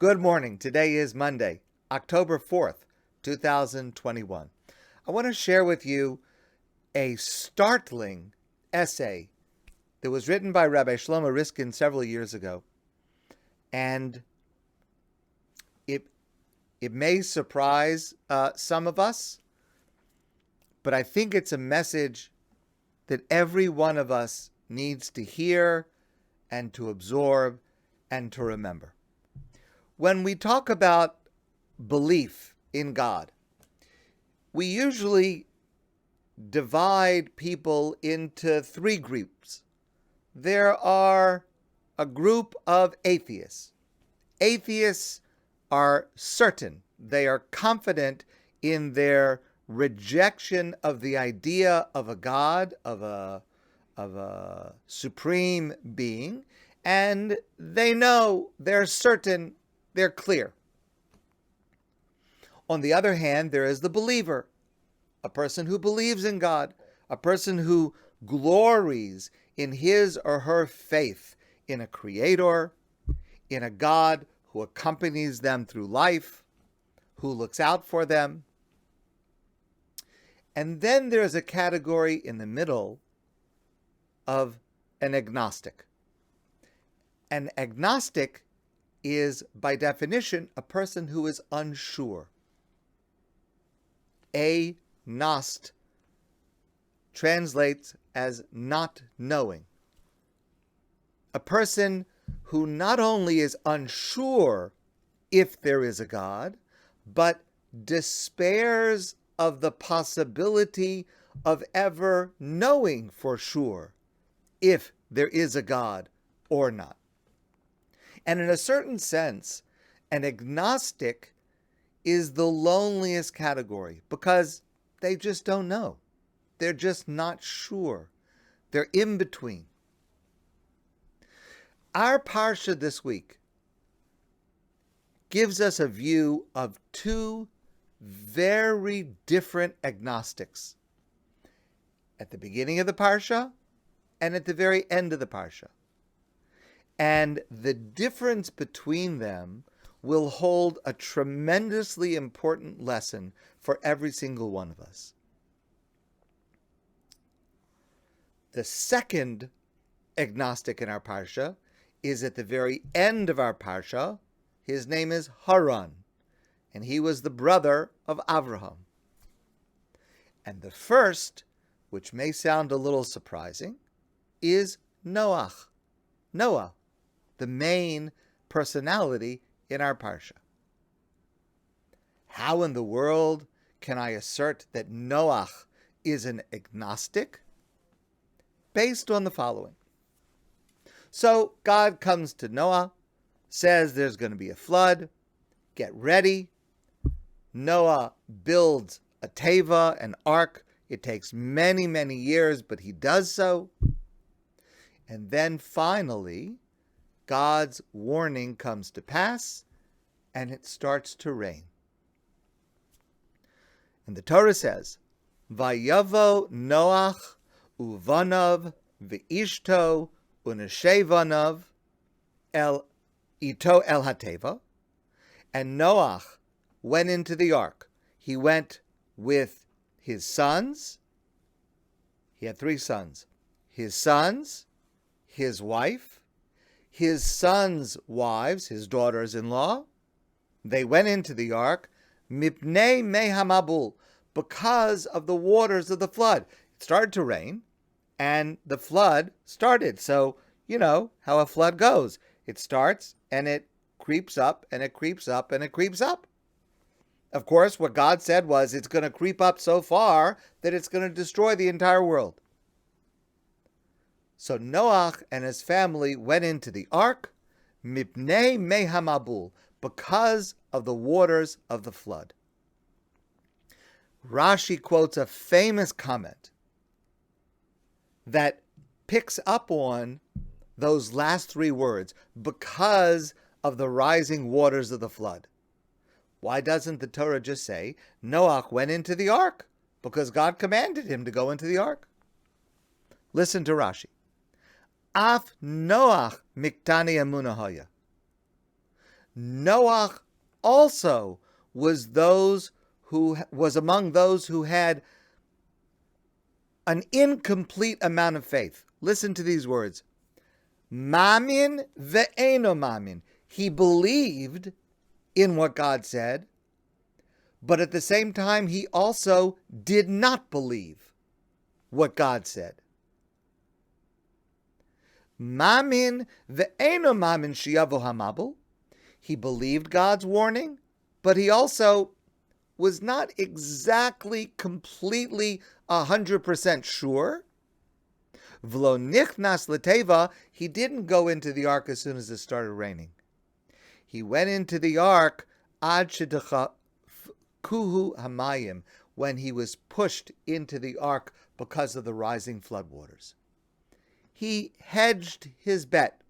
Good morning. Today is Monday, October 4th, 2021. I want to share with you a startling essay that was written by Rabbi Shlomo Riskin several years ago. And it may surprise some of us, but I think it's a message that every one of us needs to hear and to absorb and to remember. When we talk about belief in God, we usually divide people into three groups. There are a group of atheists. Atheists are certain, they are confident in their rejection of the idea of a God, of a supreme being, and they know, they're certain, they're clear. On the other hand, there is the believer, a person who believes in God, a person who glories in his or her faith in a creator, in a God who accompanies them through life, who looks out for them. And then there's a category in the middle of an agnostic. An agnostic is, by definition, a person who is unsure. Agnost translates as not knowing. A person who not only is unsure if there is a God, but despairs of the possibility of ever knowing for sure if there is a God or not. And in a certain sense, an agnostic is the loneliest category because they just don't know. They're just not sure. They're in between. Our parsha this week gives us a view of two very different agnostics at the beginning of the parsha and at the very end of the parsha. And the difference between them will hold a tremendously important lesson for every single one of us. The second agnostic in our parsha is at the very end of our parsha. His name is Haran, and he was the brother of Avraham. And the first, which may sound a little surprising, is Noah, the main personality in our parsha. How in the world can I assert that Noah is an agnostic? Based on the following. So God comes to Noah, says there's going to be a flood, get ready. Noah builds a teva, an ark. It takes many, many years, but he does so. And then finally, God's warning comes to pass, and it starts to rain. And the Torah says, Vayavo Noach uvanav ve'ishto uneshevanav el ito el hateva. And Noach went into the ark. He went with his sons. He had three sons. His sons, his wife, his sons' wives, his daughters-in-law. They went into the ark, mipnei mehamabul, because of the waters of the flood. It started to rain, and the flood started. So, you know how a flood goes. It starts, and it creeps up, and it creeps up, and it creeps up. Of course, what God said was it's going to creep up so far that it's going to destroy the entire world. So Noach and his family went into the ark, mipnei mehamabul, because of the waters of the flood. Rashi quotes a famous comment that picks up on those last three words, because of the rising waters of the flood. Why doesn't the Torah just say Noach went into the ark? Because God commanded him to go into the ark. Listen to Rashi. Af Noach miktani emuna haya. Noah also was among those who had an incomplete amount of faith. Listen to these words. Mamin ve'eno mamin. He believed in what God said, but at the same time, he also did not believe what God said. Mamin ve'eno mamin sheyavo hamabul. He believed God's warning, but he also was not exactly, completely, 100% sure. V'lo nichnas l'teva. He didn't go into the ark as soon as it started raining. He went into the ark ad shedechakuhu hamayim, when he was pushed into the ark because of the rising floodwaters. He hedged his bet.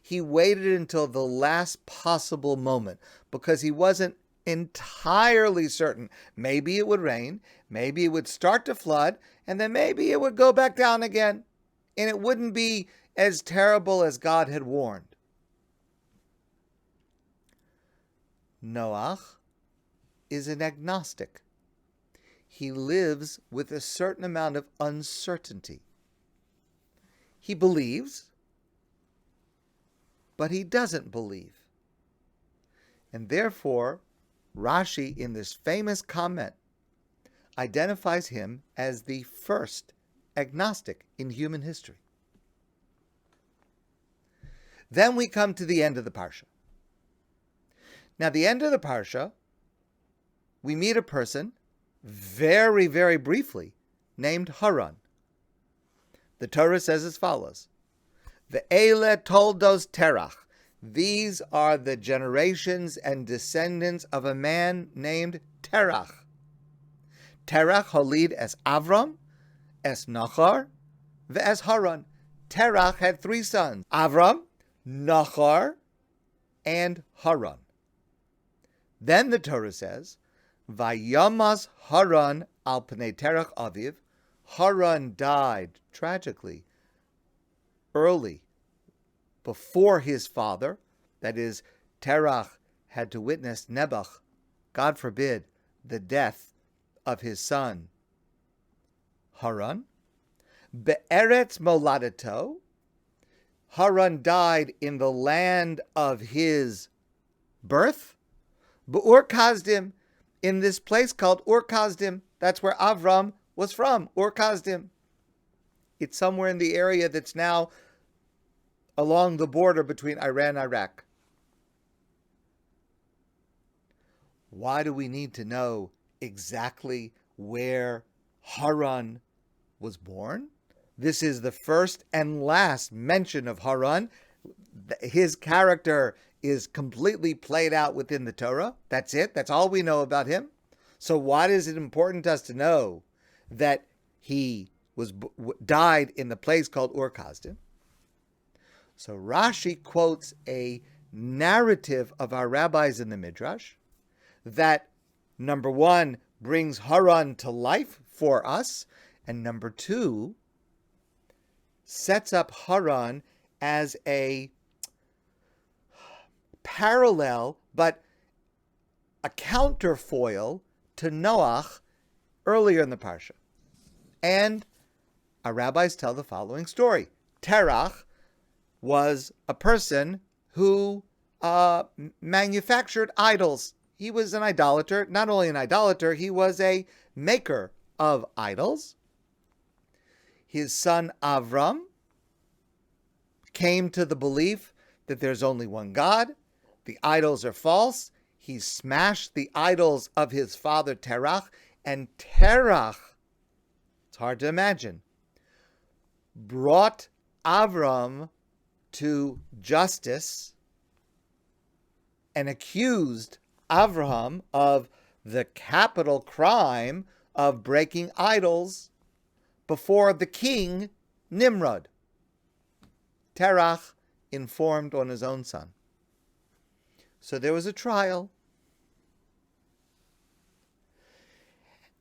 He waited until the last possible moment because he wasn't entirely certain. Maybe it would rain, maybe it would start to flood, and then maybe it would go back down again, and it wouldn't be as terrible as God had warned. Noah is an agnostic. He lives with a certain amount of uncertainty. He believes, but he doesn't believe. And therefore, Rashi, in this famous comment, identifies him as the first agnostic in human history. Then we come to the end of the Parsha. Now, the end of the Parsha, we meet a person, very, very briefly, named Haran. The Torah says as follows, Ve'ele toldos Terach. These are the generations and descendants of a man named Terach. Terach holid es Avram, es Nachar, ve'es Haran. Terach had 3 sons, Avram, Nachar, and Haran. Then the Torah says, Vayamas Haran al pnei Terach aviv. Haran died tragically early before his father. That is, Terach had to witness Nebuch, God forbid, the death of his son Haran. Be'eretz moladato. Haran died in the land of his birth. Be'ur Kasdim, in this place called Ur Kasdim. That's where Avram was from, Ur Kasdim. It's somewhere in the area that's now along the border between Iran and Iraq. Why do we need to know exactly where Haran was born? This is the first and last mention of Haran. His character is completely played out within the Torah. That's it. That's all we know about him. So why is it important to us to know that he died in the place called Ur Kasdim? So Rashi quotes a narrative of our rabbis in the Midrash that, number 1, brings Haran to life for us, and number 2, sets up Haran as a parallel, but a counterfoil to Noach earlier in the Parsha. And our rabbis tell the following story. Terach was a person who manufactured idols. He was an idolater. Not only an idolater, he was a maker of idols. His son Avram came to the belief that there's only one God. The idols are false. He smashed the idols of his father Terach, and Terach, it's hard to imagine, brought Avram to justice and accused Avraham of the capital crime of breaking idols before the king Nimrod. Terach informed on his own son. So there was a trial.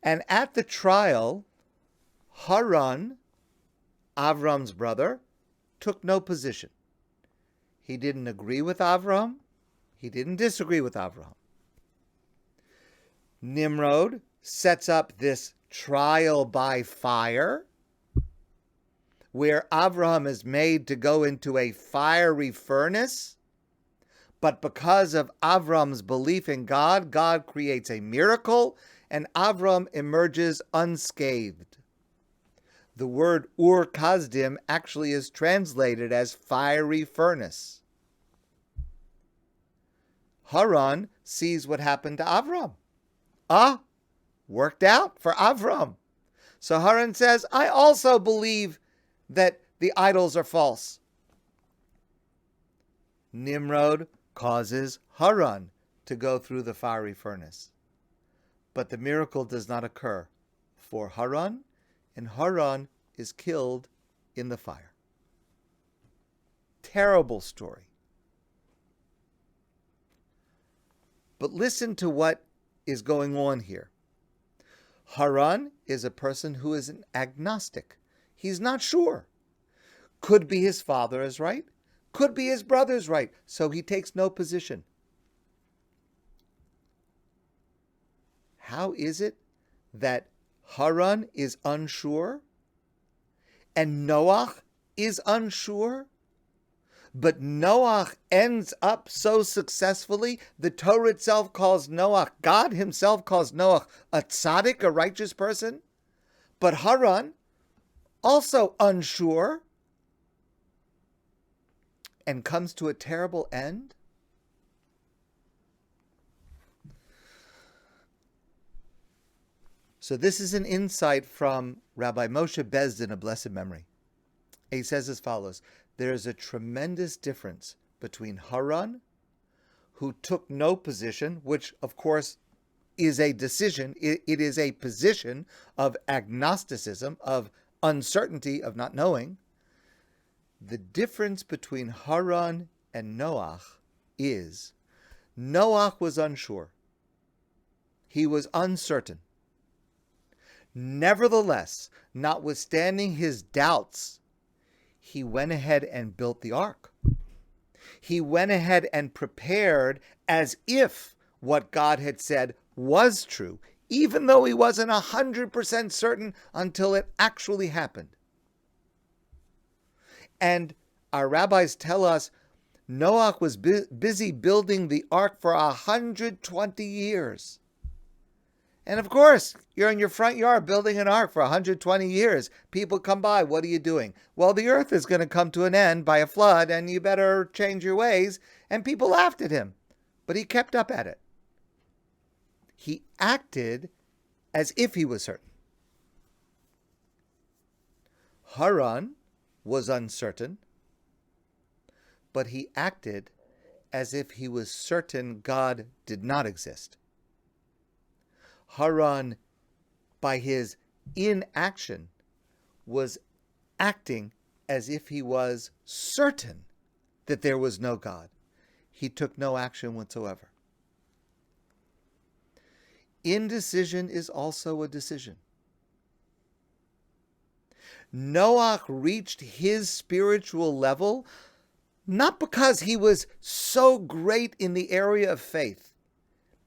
And at the trial, Haran, Avram's brother, took no position. He didn't agree with Avram, He didn't disagree with Avraham. Nimrod sets up this trial by fire, where Avraham is made to go into a fiery furnace. But because of Avram's belief in God, God creates a miracle, and Avram emerges unscathed. The word Ur Kasdim actually is translated as fiery furnace. Haran sees what happened to Avram. Worked out for Avram. So Haran says, I also believe that the idols are false. Nimrod causes Haran to go through the fiery furnace. But the miracle does not occur for Haran, and Haran is killed in the fire. Terrible story. But listen to what is going on here. Haran is a person who is an agnostic. He's not sure. Could be his father is right. Could be his brother's right. So he takes no position. How is it that Haran is unsure and Noach is unsure? But Noach ends up so successfully, the Torah itself calls Noach, God himself calls Noach a tzaddik, a righteous person. But Haran, also unsure, and comes to a terrible end. So this is an insight from Rabbi Moshe Bezdin of blessed memory. He says as follows: there is a tremendous difference between Haran, who took no position, which of course is a decision. It is a position of agnosticism, of uncertainty, of not knowing. The difference between Haran and Noach is Noach was unsure. He was uncertain. Nevertheless, notwithstanding his doubts, he went ahead and built the ark. He went ahead and prepared as if what God had said was true, even though he wasn't 100% certain until it actually happened. And our rabbis tell us Noach was busy building the ark for 120 years. And of course, you're in your front yard building an ark for 120 years. People come by, what are you doing? Well, the earth is going to come to an end by a flood, and you better change your ways. And people laughed at him, but he kept up at it. He acted as if he was certain. Haran was uncertain, but he acted as if he was certain God did not exist. Haran, by his inaction, was acting as if he was certain that there was no God. He took no action whatsoever. Indecision is also a decision. Noach reached his spiritual level not because he was so great in the area of faith.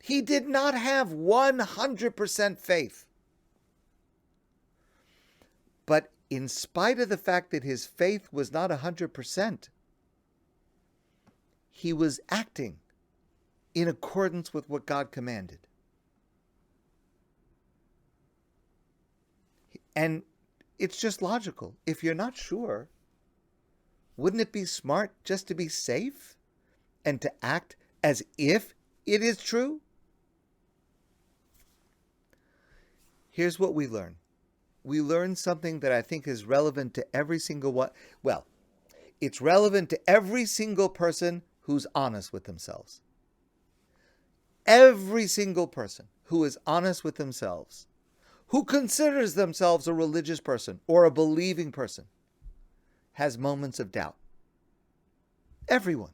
He did not have 100% faith. But in spite of the fact that his faith was not 100%, he was acting in accordance with what God commanded. And it's just logical. If you're not sure, wouldn't it be smart just to be safe and to act as if it is true? Here's what we learn. We learn something that I think is relevant to every single one. Well, it's relevant to every single person who's honest with themselves. Every single person who is honest with themselves, who considers themselves a religious person or a believing person, has moments of doubt. Everyone.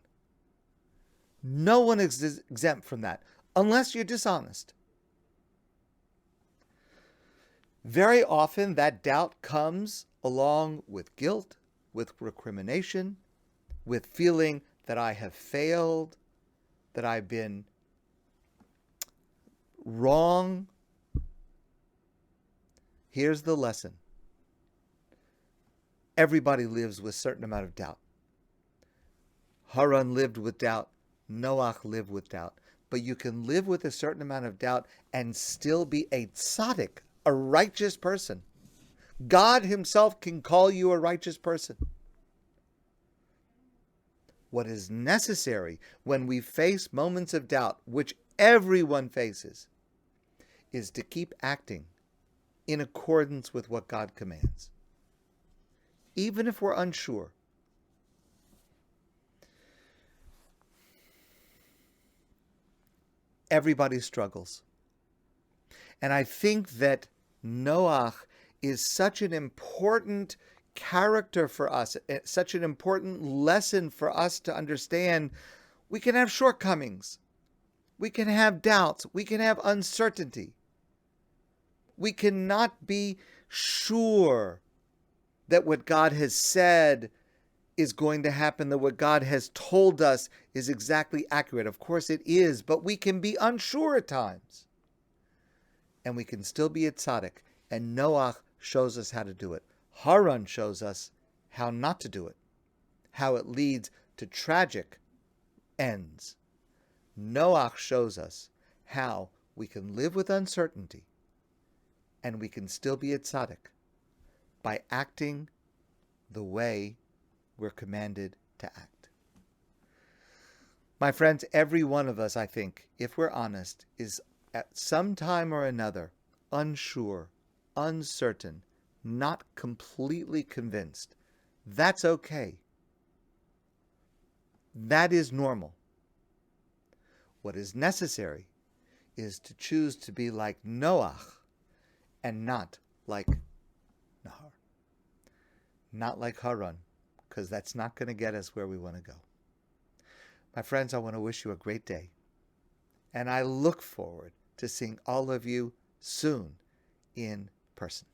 No one is exempt from that, unless you're dishonest. Very often that doubt comes along with guilt, with recrimination, with feeling that I have failed, that I've been wrong. Here's the lesson. Everybody lives with a certain amount of doubt. Haran lived with doubt. Noach lived with doubt. But you can live with a certain amount of doubt and still be a tzaddik, a righteous person. God himself can call you a righteous person. What is necessary when we face moments of doubt, which everyone faces, is to keep acting in accordance with what God commands, even if we're unsure. Everybody struggles. And I think that Noach is such an important character for us, such an important lesson for us to understand. We can have shortcomings. We can have doubts. We can have uncertainty. We cannot be sure that what God has said is going to happen, that what God has told us is exactly accurate. Of course it is, but we can be unsure at times. And we can still be a tzaddik. And Noach shows us how to do it. Haran shows us how not to do it, how it leads to tragic ends. Noach shows us how we can live with uncertainty and we can still be a tzaddik by acting the way we're commanded to act. My friends, every one of us, I think, if we're honest, is at some time or another unsure, uncertain, not completely convinced. That's okay. That is normal. What is necessary is to choose to be like Noach and not like Nahar. Not like Haran, because that's not going to get us where we want to go. My friends, I want to wish you a great day. And I look forward to seeing all of you soon in person.